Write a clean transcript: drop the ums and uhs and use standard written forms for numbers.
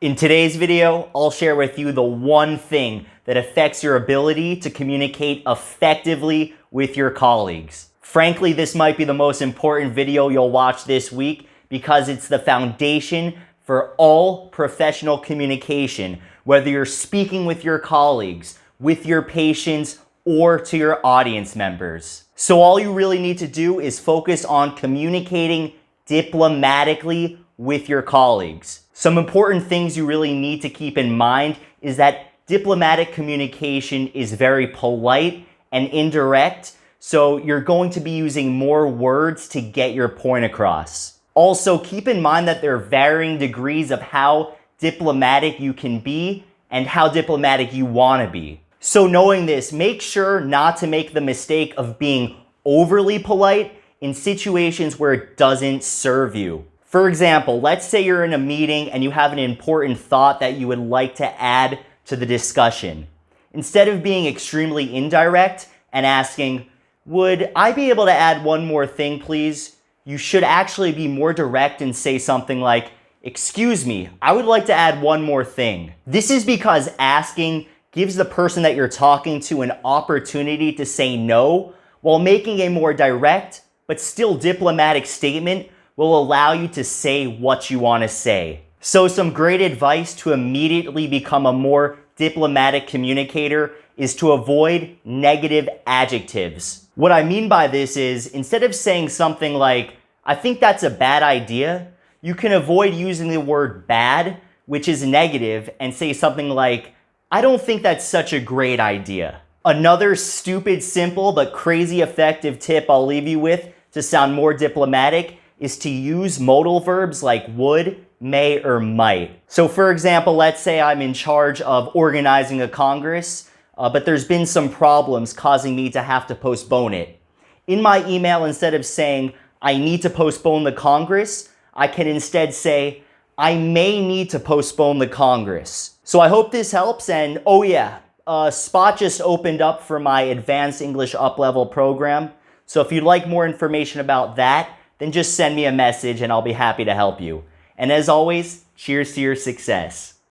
In today's video, I'll share with you the one thing that affects your ability to communicate effectively with your colleagues. Frankly, this might be the most important video you'll watch this week because it's the foundation for all professional communication, whether you're speaking with your colleagues, with your patients, or to your audience members. So all you really need to do is focus on communicating diplomatically with your colleagues. Some important things you really need to keep in mind is that diplomatic communication is very polite and indirect, so you're going to be using more words to get your point across. Also, keep in mind that there are varying degrees of how diplomatic you can be and how diplomatic you want to be. So knowing this, make sure not to make the mistake of being overly polite in situations where it doesn't serve you. For example, let's say you're in a meeting and you have an important thought that you would like to add to the discussion. Instead of being extremely indirect and asking, "Would I be able to add one more thing, please?" you should actually be more direct and say something like, "Excuse me, I would like to add one more thing." This is because asking gives the person that you're talking to an opportunity to say no, while making a more direct but still diplomatic statement will allow you to say what you want to say. So some great advice to immediately become a more diplomatic communicator is to avoid negative adjectives. What I mean by this is, instead of saying something like, "I think that's a bad idea," you can avoid using the word bad, which is negative, and say something like, "I don't think that's such a great idea." Another stupid, simple, but crazy effective tip I'll leave you with to sound more diplomatic is to use modal verbs like would, may, or might. So for example, let's say I'm in charge of organizing a Congress, but there's been some problems causing me to have to postpone it. In my email, instead of saying, "I need to postpone the Congress," I can instead say, "I may need to postpone the Congress." So I hope this helps, and oh yeah, a spot just opened up for my Advanced English Up-Level program. So if you'd like more information about that, then just send me a message and I'll be happy to help you. And as always, cheers to your success.